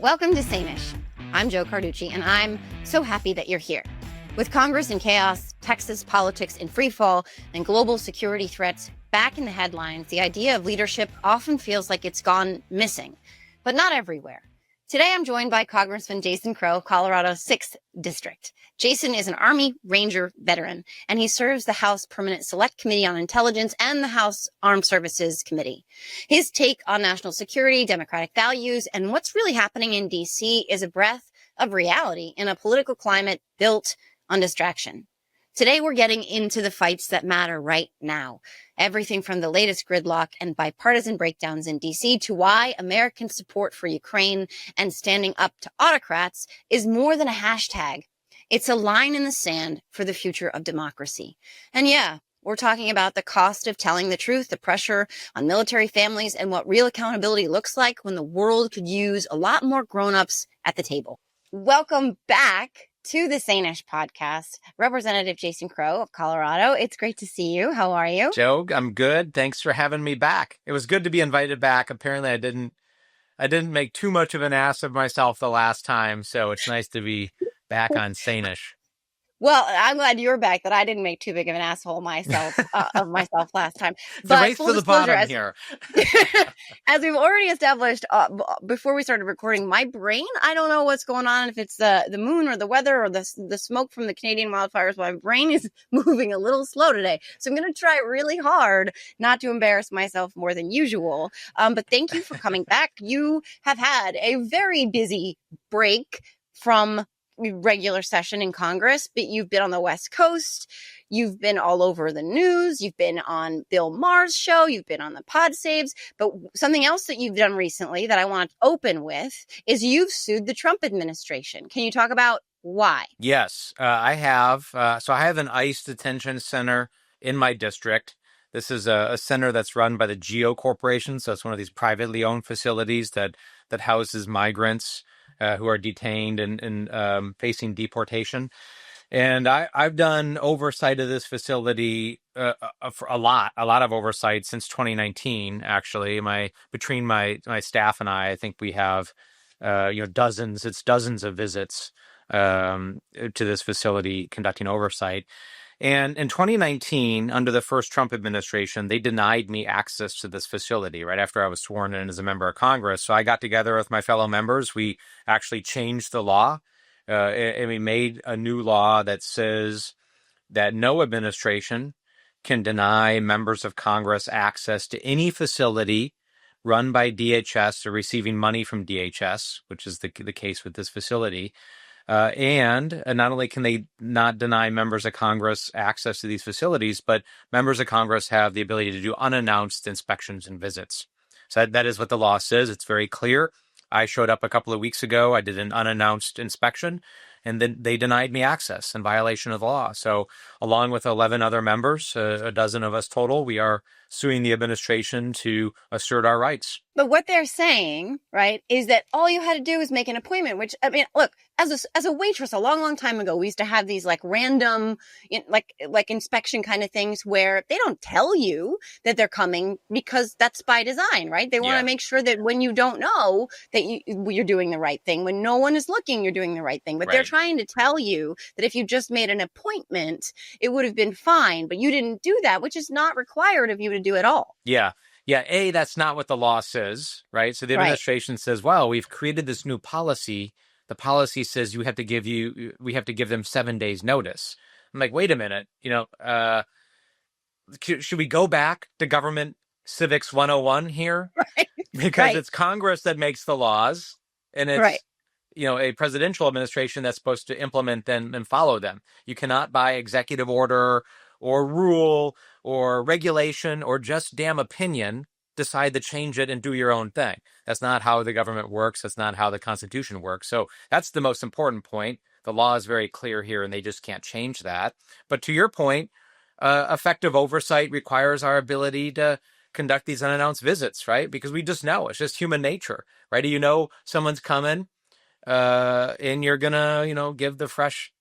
Welcome to Sanish. I'm Joe Carducci, and I'm so happy that you're here. With Congress in chaos, Texas politics in freefall, and global security threats back in the headlines, the idea of leadership often feels like it's gone missing, but not everywhere. Today, I'm joined by Congressman Jason Crow, Colorado's 6th District. Jason is an Army Ranger veteran, and he serves the House Permanent Select Committee on Intelligence and the House Armed Services Committee. His take on national security, democratic values, and what's really happening in D.C. is a breath of reality in a political climate built on distraction. Today, we're getting into the fights that matter right now. Everything from the latest gridlock and bipartisan breakdowns in D.C. to why American support for Ukraine and standing up to autocrats is more than a hashtag. It's a line in the sand for the future of democracy. And yeah, we're talking about the cost of telling the truth, the pressure on military families, and what real accountability looks like when the world could use a lot more grown-ups at the table. Welcome back to the Sanish podcast, Representative Jason Crow of Colorado. It's great to see you. How are you? Joe, I'm good. Thanks for having me back. It was good to be invited back. Apparently, I didn't make too much of an ass of myself the last time, so it's nice to be back on Sanish. Well, I'm glad you're back, that I didn't make too big of an asshole of myself last time. It's a race to the bottom here. As we've already established before we started recording, my brain, I don't know what's going on, if it's the moon or the weather or the smoke from the Canadian wildfires. My brain is moving a little slow today. So I'm going to try really hard not to embarrass myself more than usual. But thank you for coming back. You have had a very busy break from regular session in Congress, but you've been on the West Coast, you've been all over the news, you've been on Bill Maher's show, you've been on the Pod Saves, but something else that you've done recently that I want to open with is you've sued the Trump administration. Can you talk about why? Yes, I have. So I have an ICE detention center in my district. This is a center that's run by the GEO Corporation, so it's one of these privately owned facilities that houses migrants who are detained and facing deportation. And I've done oversight of this facility for a lot of oversight since 2019, actually. Between my staff and I think we have dozens of visits to this facility conducting oversight. And in 2019, under the first Trump administration, they denied me access to this facility right after I was sworn in as a member of Congress. So I got together with my fellow members. We actually changed the law, and we made a new law that says that no administration can deny members of Congress access to any facility run by DHS or receiving money from DHS, which is the case with this facility. And not only can they not deny members of Congress access to these facilities, but members of Congress have the ability to do unannounced inspections and visits. So that is what the law says. It's very clear. I showed up a couple of weeks ago. I did an unannounced inspection, and then they denied me access in violation of the law. So along with 11 other members, a dozen of us total, we are suing the administration to assert our rights. But what they're saying, right, is that all you had to do was make an appointment, which, I mean, look, as a waitress a long time ago, we used to have these like random, like inspection kind of things where they don't tell you that they're coming because that's by design, right? They want to make sure that when you don't know that you're doing the right thing, when no one is looking, you're doing the right thing. But they're trying to tell you that if you just made an appointment, it would have been fine, but you didn't do that, which is not required of you to do at all. Yeah. Yeah. That's not what the law says, right? So the administration says, well, we've created this new policy. The policy says we have to give them 7 days notice. I'm like, wait a minute, should we go back to government civics 101 here? Right. Because it's Congress that makes the laws, and it's a presidential administration that's supposed to implement them and follow them. You cannot, by executive order or rule or regulation or just damn opinion, decide to change it and do your own thing. That's not how the government works. That's not how the Constitution works. So that's the most important point. The law is very clear here, and they just can't change that. But to your point, effective oversight requires our ability to conduct these unannounced visits, right? Because we just know it's just human nature, right? Someone's coming, and you're gonna, give the fresh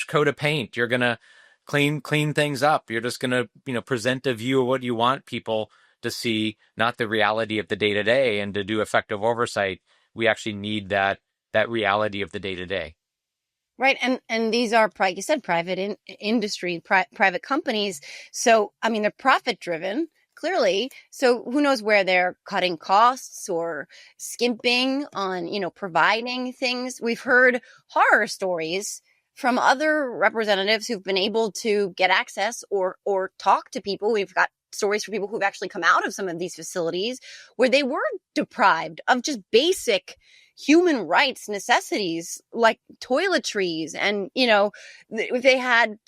coat of paint. You're gonna clean things up. You're just gonna, present a view of what you want people to see, not the reality of the day-to-day. And to do effective oversight, we actually need that reality of the day to day. Right. And these are, like you said, private industry, private companies. So, I mean, they're profit driven, clearly. So who knows where they're cutting costs or skimping on, providing things. We've heard horror stories from other representatives who've been able to get access or talk to people. We've got stories from people who've actually come out of some of these facilities where they were deprived of just basic human rights necessities like toiletries and if they had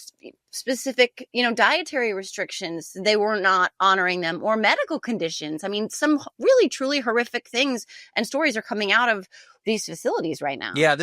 specific dietary restrictions, they were not honoring them, or medical conditions. I mean, some really truly horrific things and stories are coming out of these facilities right now. Yeah,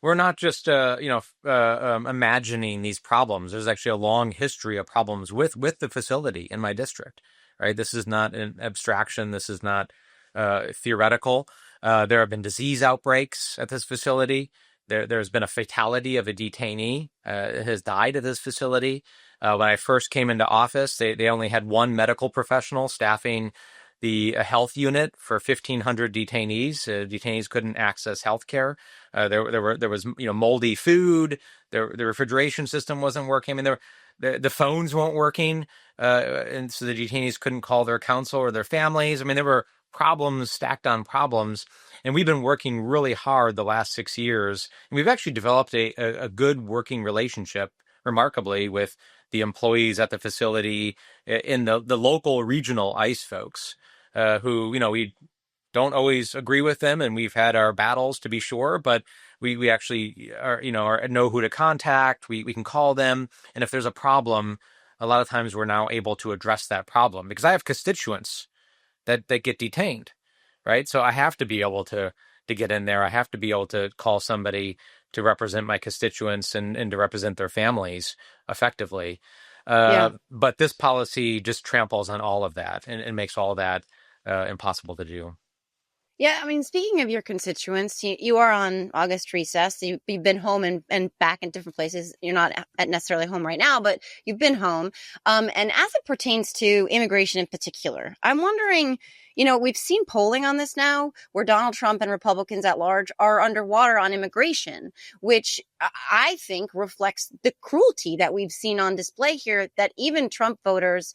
we're not just, imagining these problems. There's actually a long history of problems with the facility in my district, right? This is not an abstraction. This is not theoretical. There have been disease outbreaks at this facility. There's been a fatality of a detainee has died at this facility. When I first came into office, they only had one medical professional staffing the health unit for 1,500 detainees. Detainees couldn't access health care. There was moldy food. The refrigeration system wasn't working. I mean, the phones weren't working, and so the detainees couldn't call their counsel or their families. I mean, there were problems stacked on problems, and we've been working really hard the last 6 years. And we've actually developed a good working relationship, remarkably, with the employees at the facility, in the local regional ICE folks, who, we don't always agree with them, and we've had our battles, to be sure, but we actually know who to contact. We can call them, and if there's a problem, a lot of times we're now able to address that problem, because I have constituents that get detained, right? So I have to be able to get in there. I have to be able to call somebody to represent my constituents and to represent their families effectively. Yeah. But this policy just tramples on all of that and makes all that impossible to do. Yeah, I mean, speaking of your constituents, you are on August recess. You've been home and back in different places. You're not at necessarily home right now, but you've been home. And as it pertains to immigration in particular, I'm wondering, we've seen polling on this now where Donald Trump and Republicans at large are underwater on immigration, which I think reflects the cruelty that we've seen on display here, that even Trump voters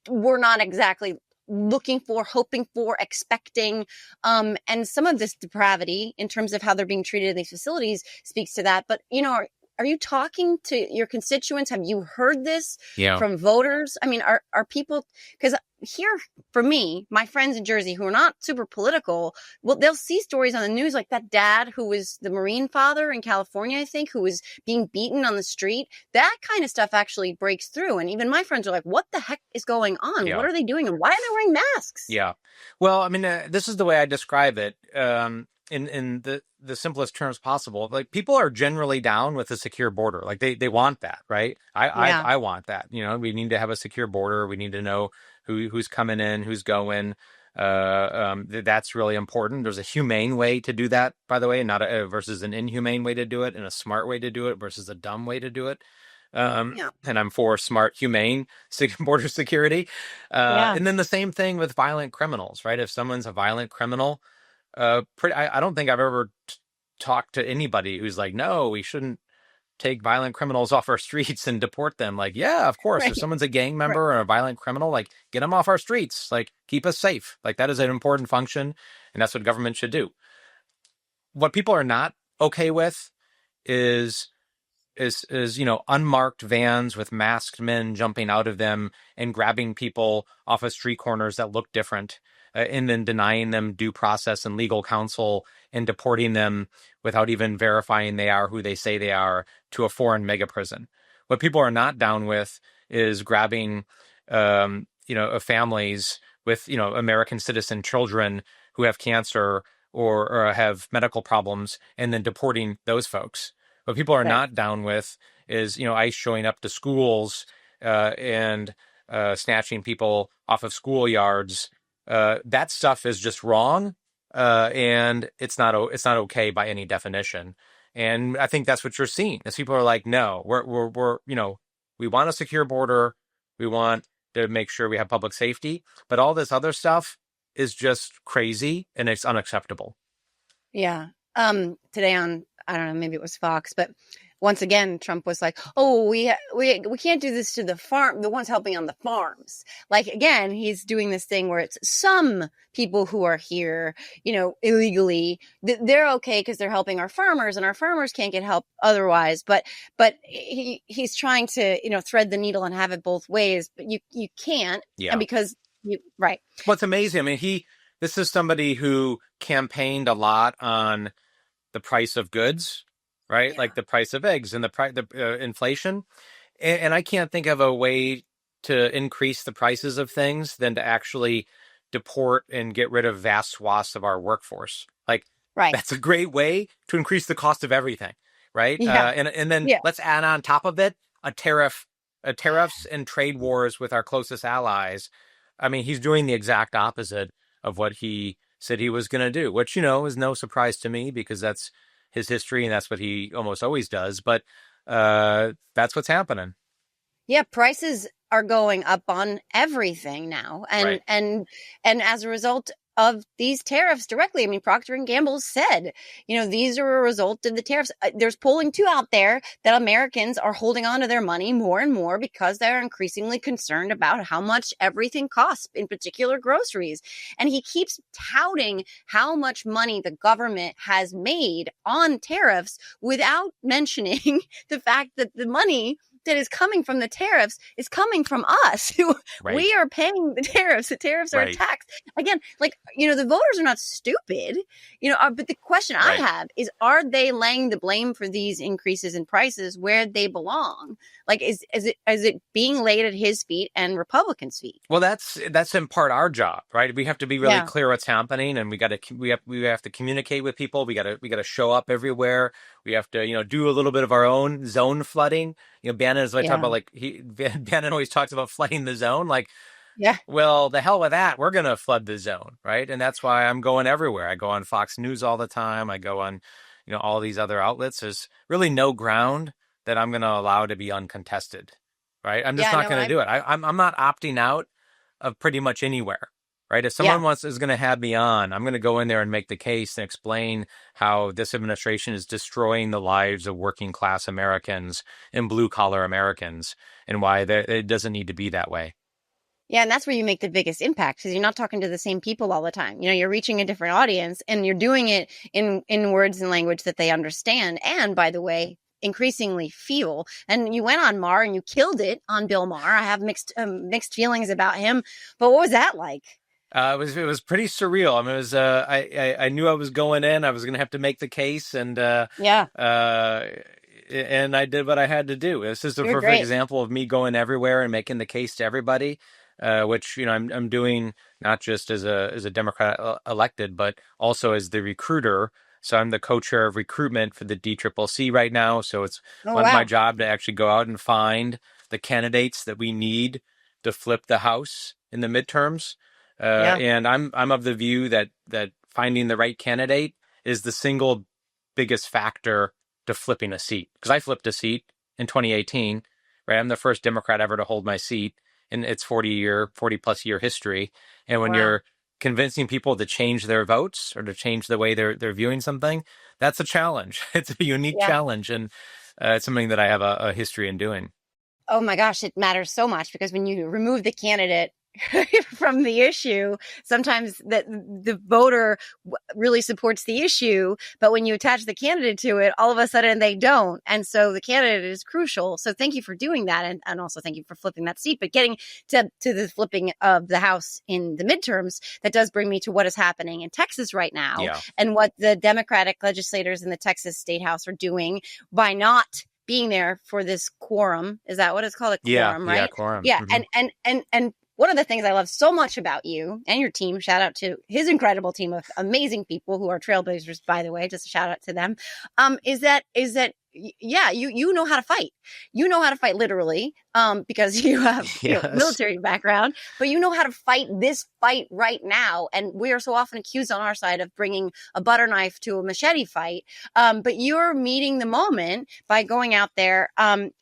were not exactly looking for, hoping for, expecting. And some of this depravity in terms of how they're being treated in these facilities speaks to that. But, are you talking to your constituents? Have you heard this Yeah. from voters? I mean, are people, because here for me, my friends in Jersey who are not super political, well, they'll see stories on the news like that dad who was the Marine father in California, I think, who was being beaten on the street. That kind of stuff actually breaks through. And even my friends are like, what the heck is going on? Yeah. What are they doing? And why are they wearing masks? Yeah. Well, I mean, this is the way I describe it. In the simplest terms possible. Like, people are generally down with a secure border. Like, they want that, right? Yeah. I want that. We need to have a secure border. We need to know who's coming in, who's going. That's really important. There's a humane way to do that, by the way, not versus an inhumane way to do it, and a smart way to do it versus a dumb way to do it. Yeah. And I'm for smart, humane border security. Yeah. And then the same thing with violent criminals, right? If someone's a violent criminal, I don't think I've ever talked to anybody who's like, no, we shouldn't take violent criminals off our streets and deport them. Like, yeah, of course. If Right. someone's a gang Right. member or a violent criminal, like, get them off our streets. Like, keep us safe. Like, that is an important function, and that's what government should do. What people are not okay with is unmarked vans with masked men jumping out of them and grabbing people off of street corners that look different, and then denying them due process and legal counsel and deporting them without even verifying they are who they say they are to a foreign mega prison. What people are not down with is grabbing families with American citizen children who have cancer or have medical problems, and then deporting those folks. What people are Right. not down with is, ICE showing up to schools and snatching people off of schoolyards. That stuff is just wrong, and it's not okay by any definition. And I think that's what you're seeing. As people are like, no, we're we want a secure border, we want to make sure we have public safety, but all this other stuff is just crazy and it's unacceptable. Yeah. Today on, I don't know, maybe it was Fox, but once again, Trump was like, "Oh, we can't do this to the ones helping on the farms." Like again, he's doing this thing where it's some people who are here, illegally. They're okay because they're helping our farmers, and our farmers can't get help otherwise. But he's trying to thread the needle and have it both ways, but you can't, Yeah. and because you right. What's amazing, I mean, this is somebody who campaigned a lot on the price of goods, right? Yeah. Like the price of eggs and inflation. And I can't think of a way to increase the prices of things than to actually deport and get rid of vast swaths of our workforce. Like Right. that's a great way to increase the cost of everything, right? Yeah. And then Yeah. let's add on top of it tariffs and trade wars with our closest allies. I mean, he's doing the exact opposite of what he said he was going to do, which, is no surprise to me because that's his history and that's what he almost always does. But that's what's happening. Yeah, prices are going up on everything now. Right. And as a result of these tariffs directly, I mean, Procter and Gamble said, these are a result of the tariffs. There's polling too out there that Americans are holding on to their money more and more because they're increasingly concerned about how much everything costs, in particular groceries. And he keeps touting how much money the government has made on tariffs without mentioning the fact that the money that is coming from the tariffs is coming from us. Right. We are paying the tariffs. The tariffs are a tax. Again, the voters are not stupid, but the question I have is, are they laying the blame for these increases in prices where they belong? Like, is it being laid at his feet and Republicans' feet? Well, that's in part our job, right? We have to be really clear what's happening, and we have to communicate with people. We got to show up everywhere. We have to do a little bit of our own zone flooding. Bannon is talk about Bannon always talks about flooding the zone. Like, well, the hell with that. We're gonna flood the zone, right? And that's why I'm going everywhere. I go on Fox News all the time. I go on all these other outlets. There's really no ground that I'm going to allow to be uncontested, right? I'm just not going to do it. I'm not opting out of pretty much anywhere, right? If someone is going to have me on, I'm going to go in there and make the case and explain how this administration is destroying the lives of working class Americans and blue collar Americans and why it doesn't need to be that way. Yeah, and that's where you make the biggest impact because you're not talking to the same people all the time. You're reaching a different audience and you're doing it in words and language that they understand. And by the way, increasingly feel. And you went on Maher and you killed it on Bill Maher. I have mixed feelings about him. But what was that like? It was pretty surreal. I mean, it was I knew I was going in. I was going to have to make the case, and and I did what I had to do. This is a perfect example of me going everywhere and making the case to everybody, which I'm doing not just as a Democrat elected, but also as the recruiter. So I'm the co-chair of recruitment for the DCCC right now. So it's my job to actually go out and find the candidates that we need to flip the House in the midterms. And I'm of the view that finding the right candidate is the single biggest factor to flipping a seat. Because I flipped a seat in 2018, right? I'm the first Democrat ever to hold my seat in its 40 plus year history. And when you're convincing people to change their votes or to change the way they're viewing something, that's a challenge. It's a unique challenge, and it's something that I have a history in doing. Oh my gosh, it matters so much because when you remove the candidate from the issue, sometimes the voter really supports the issue, but when you attach the candidate to it, all of a sudden they don't. And so the candidate is crucial. So thank you for doing that. And also thank you for flipping that seat. But getting to the flipping of the House in the midterms, that does bring me to what is happening in Texas right now and what the Democratic legislators in the Texas State House are doing by not being there for this quorum. Is that what it's called? A quorum, right? Yeah, quorum. Yeah. Mm-hmm. And one of the things I love so much about you and your team, shout out to his incredible team of amazing people who are trailblazers, by the way, just a shout out to them, is that you know how to fight. You know how to fight literally, because you have military background, but you know how to fight this fight right now. And we are so often accused on our side of bringing a butter knife to a machete fight. But you're meeting the moment by going out there. And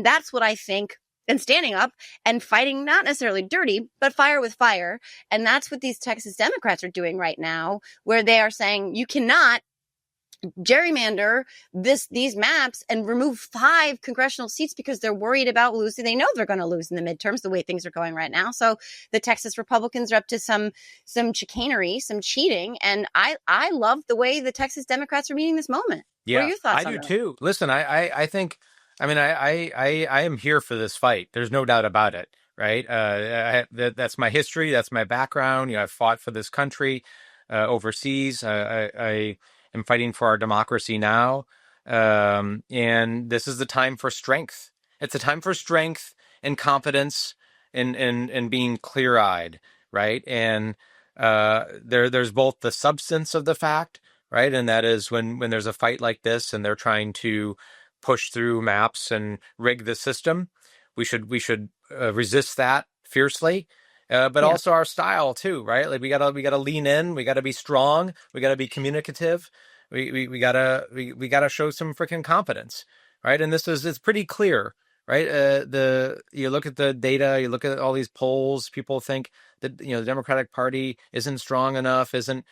that's what I think and standing up and fighting, not necessarily dirty, but fire with fire. And that's what these Texas Democrats are doing right now, where they are saying you cannot gerrymander these maps and remove 5 congressional seats because they're worried about losing. They know they're going to lose in the midterms the way things are going right now. So the Texas Republicans are up to some chicanery, some cheating. And I love the way the Texas Democrats are meeting this moment. Yeah, what are your thoughts I on do that? too. Listen, I think, I mean, I am here for this fight. There's no doubt about it, right? That's my history. That's my background. I've fought for this country overseas. I am fighting for our democracy now. And this is the time for strength. It's a time for strength and confidence and being clear-eyed, right? And there's both the substance of the fact, right? And that is when there's a fight like this and they're trying to push through maps and rig the system, we should resist that fiercely. But Yeah. also our style too, right? Like we gotta lean in, we gotta be strong, we gotta be communicative, we gotta show some freaking confidence, right? And it's pretty clear, right? You look at the data, you look at all these polls, people think that the Democratic Party isn't strong enough, isn't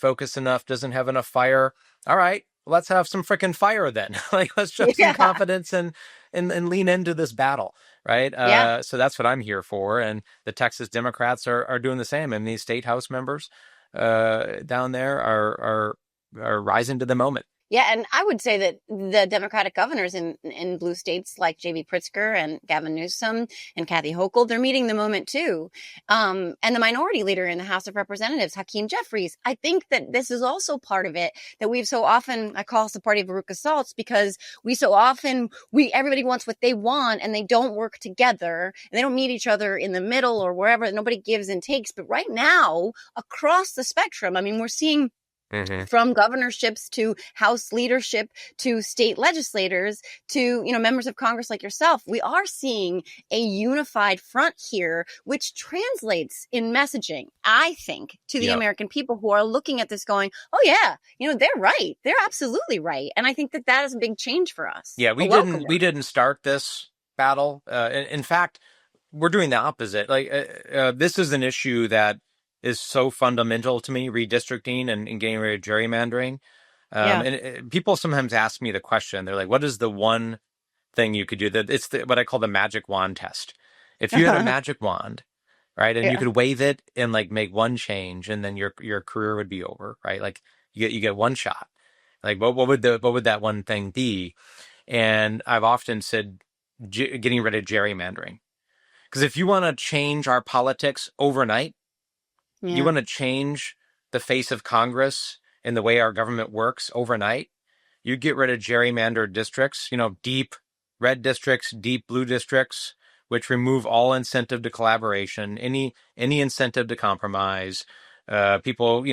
focused enough, doesn't have enough fire. All right, let's have some freaking fire then. Like let's show some Yeah. confidence and lean into this battle, right? Yeah. So that's what I'm here for. And the Texas Democrats are doing the same. And these state house members down there are rising to the moment. Yeah, and I would say that the Democratic governors in blue states like J.B. Pritzker and Gavin Newsom and Kathy Hochul, they're meeting the moment too. And the minority leader in the House of Representatives, Hakeem Jeffries, I think that this is also part of it, that we've so often, I call us the party of Veruca Salts, because everybody wants what they want and they don't work together and they don't meet each other in the middle or wherever. Nobody gives and takes. But right now, across the spectrum, I mean, we're seeing from governorships to House leadership to state legislators to, members of Congress like yourself, we are seeing a unified front here, which translates in messaging, I think, to the American people who are looking at this going, oh yeah, they're right. They're absolutely right. And I think that is a big change for us. Yeah, we didn't start this battle. In fact, we're doing the opposite. Like this is an issue that is so fundamental to me, redistricting and getting rid of gerrymandering. And people sometimes ask me the question, they're like, what is the one thing you could do? That it's what I call the magic wand test. If you had a magic wand, right, and you could wave it and like make one change and then your career would be over, right? Like you get one shot. Like what would that one thing be? And I've often said getting rid of gerrymandering. Because if you want to change our politics overnight, you want to change the face of Congress and the way our government works overnight, you get rid of gerrymandered districts, deep red districts, deep blue districts, which remove all incentive to collaboration, any incentive to compromise. People,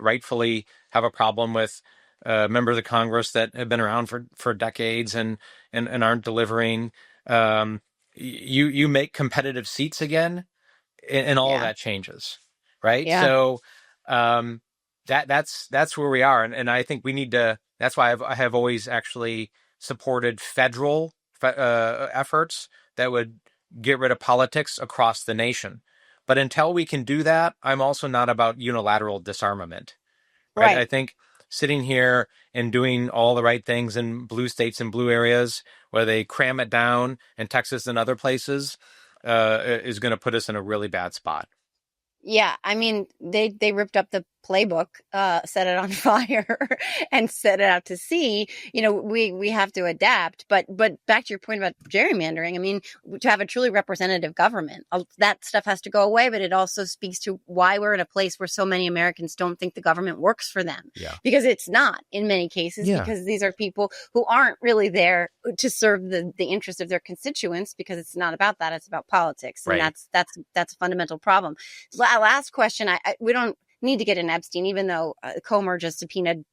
rightfully have a problem with members of Congress that have been around for decades and aren't delivering. You make competitive seats again, and all of that changes. Right. Yeah. So that's where we are. And I think we need to. That's why I have always actually supported federal efforts that would get rid of politics across the nation. But until we can do that, I'm also not about unilateral disarmament. Right. I think sitting here and doing all the right things in blue states and blue areas where they cram it down in Texas and other places is going to put us in a really bad spot. Yeah, I mean, they ripped up the playbook, set it on fire, and set it out to sea. We have to adapt. But back to your point about gerrymandering, I mean, to have a truly representative government, that stuff has to go away. But it also speaks to why we're in a place where so many Americans don't think the government works for them. Yeah. Because it's not in many cases, because these are people who aren't really there to serve the interest of their constituents, because it's not about that. It's about politics. And that's a fundamental problem. Last question. We don't need to get an Epstein, even though Comer just subpoenaed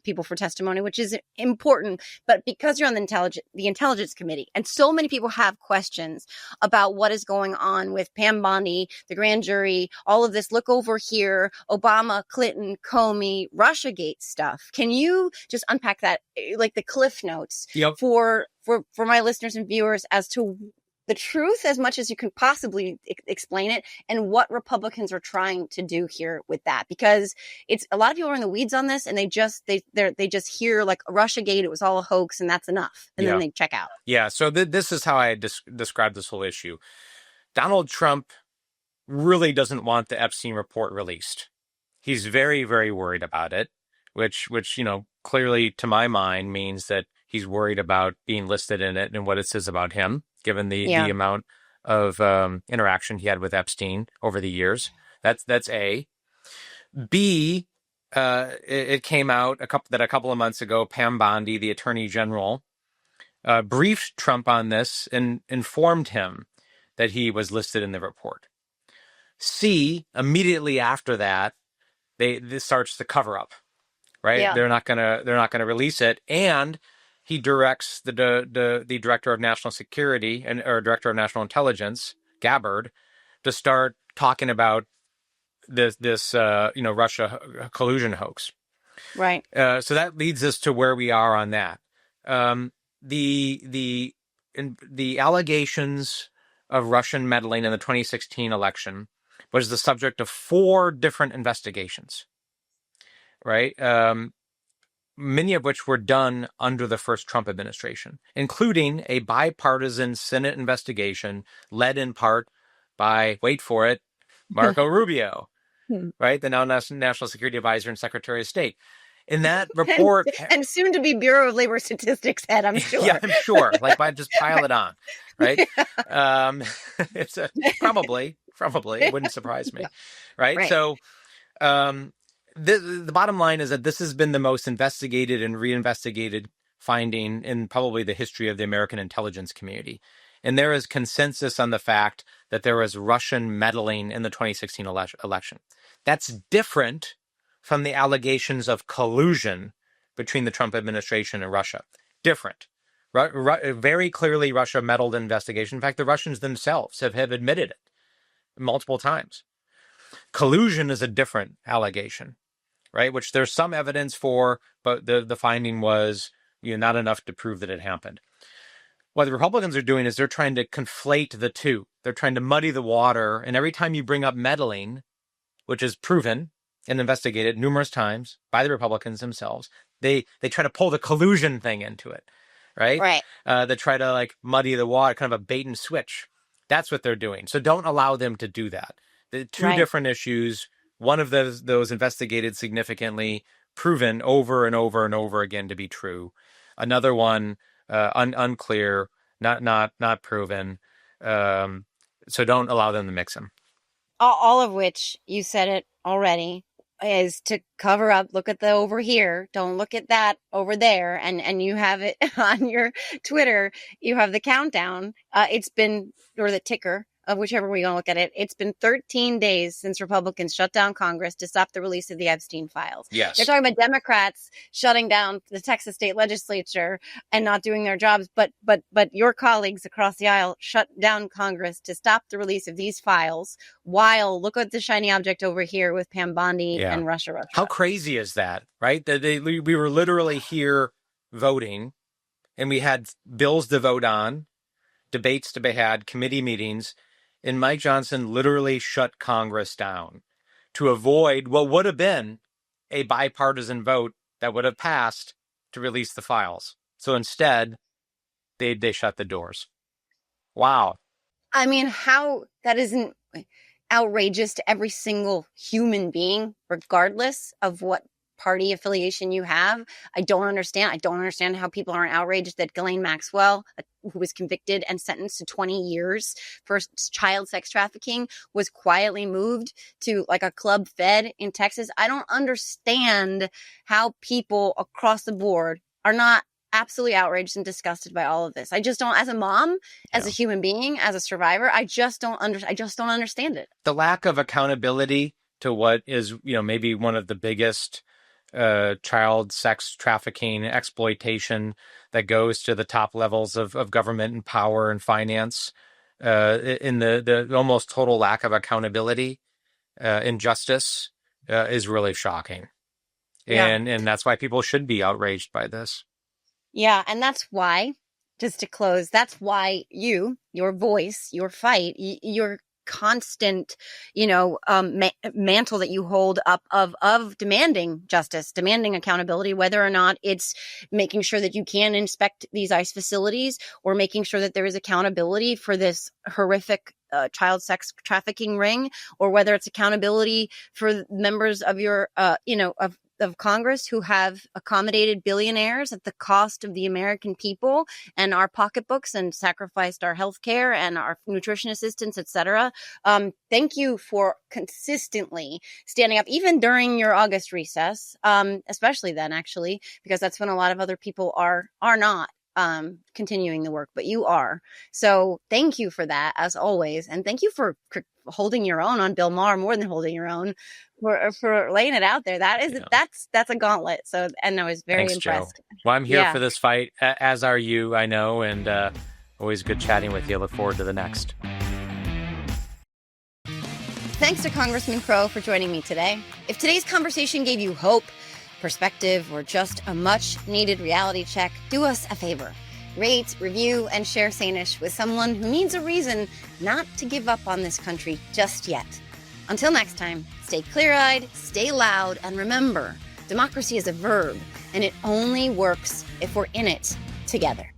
people for testimony, which is important. But because you're on the Intelligence Committee, and so many people have questions about what is going on with Pam Bondi, the grand jury, all of this, look over here, Obama, Clinton, Comey, Russiagate stuff. Can you just unpack that, like the cliff notes for my listeners and viewers as to the truth as much as you can possibly explain it, and what Republicans are trying to do here with that, because it's a lot of people are in the weeds on this, and they just hear like Russiagate, it was all a hoax, and that's enough, and then they check out. Yeah. So this is how I describe this whole issue. Donald Trump really doesn't want the Epstein report released. He's very, very worried about it, which clearly to my mind means that he's worried about being listed in it and what it says about him, given the amount of interaction he had with Epstein over the years. That's A. B, it came out a couple of months ago, Pam Bondi, the Attorney General, briefed Trump on this and informed him that he was listed in the report. C, immediately after that, this starts the cover up, right? Yeah. They're not gonna release it, and he directs the director of national security or director of national intelligence, Gabbard, to start talking about this Russia collusion hoax. Right. So that leads us to where we are on that. The allegations of Russian meddling in the 2016 election was the subject of 4 different investigations, right? Many of which were done under the first Trump administration, including a bipartisan Senate investigation led in part by, wait for it, Marco Rubio, right? The now National Security Advisor and Secretary of State. In that report, and soon to be Bureau of Labor Statistics head, I'm sure. Yeah, I'm sure. Like, by just pile it on, right? Yeah. It's probably it wouldn't surprise me, right? So, the bottom line is that this has been the most investigated and reinvestigated finding in probably the history of the American intelligence community, and there is consensus on the fact that there was Russian meddling in the 2016 election. That's different from the allegations of collusion between the Trump administration and Russia. Different. Very clearly, Russia meddled in investigation. In fact, the Russians themselves have admitted it multiple times. Collusion is a different allegation, right? Which there's some evidence for, but the finding was not enough to prove that it happened. What the Republicans are doing is they're trying to conflate the two. They're trying to muddy the water, and every time you bring up meddling, which is proven and investigated numerous times by the Republicans themselves, they try to pull the collusion thing into it, right? Right. They try to muddy the water, kind of a bait and switch. That's what they're doing. So don't allow them to do that. The two different issues, one of those investigated significantly, proven over and over and over again to be true. Another one, unclear, not proven. So don't allow them to mix them. All of which, you said it already, is to cover up. Look at the over here. Don't look at that over there. And you have it on your Twitter. You have the countdown. It's been, or the ticker, of whichever way you want to look at it. It's been 13 days since Republicans shut down Congress to stop the release of the Epstein files. Yes. They're talking about Democrats shutting down the Texas state legislature and not doing their jobs. But your colleagues across the aisle shut down Congress to stop the release of these files, while look at the shiny object over here with Pam Bondi and Russia. How crazy is that, right? We were literally here voting, and we had bills to vote on, debates to be had, committee meetings, and Mike Johnson literally shut Congress down to avoid what would have been a bipartisan vote that would have passed to release the files. So instead, they shut the doors. Wow. I mean, how that isn't outrageous to every single human being, regardless of what party affiliation you have. I don't understand how people aren't outraged that Ghislaine Maxwell, who was convicted and sentenced to 20 years for child sex trafficking, was quietly moved to like a club fed in Texas. I don't understand how people across the board are not absolutely outraged and disgusted by all of this. I just don't, as a mom, as a human being, as a survivor, I just don't understand it. The lack of accountability to what is, maybe one of the biggest child sex trafficking exploitation that goes to the top levels of government and power and finance, in the almost total lack of accountability in justice is really shocking. And that's why people should be outraged by this. Yeah, and that's why just to close, that's why your voice, your fight, your constant, mantle that you hold up of demanding justice, demanding accountability, whether or not it's making sure that you can inspect these ICE facilities or making sure that there is accountability for this horrific child sex trafficking ring, or whether it's accountability for members of your, of Congress who have accommodated billionaires at the cost of the American people and our pocketbooks and sacrificed our health care and our nutrition assistance, et cetera. Thank you for consistently standing up, even during your August recess, especially then, actually, because that's when a lot of other people are not continuing the work, but you are. So thank you for that, as always. And thank you for holding your own on Bill Maher, more than holding your own, for laying it out there. That is, that's a gauntlet. So, and I was very Thanks, impressed. Jo. Well, I'm here for this fight, as are you, I know, and always good chatting with you. Look forward to the next. Thanks to Congressman Crow for joining me today. If today's conversation gave you hope, perspective, or just a much-needed reality check, do us a favor. Rate, review, and share Sanish with someone who needs a reason not to give up on this country just yet. Until next time, stay clear-eyed, stay loud, and remember, democracy is a verb, and it only works if we're in it together.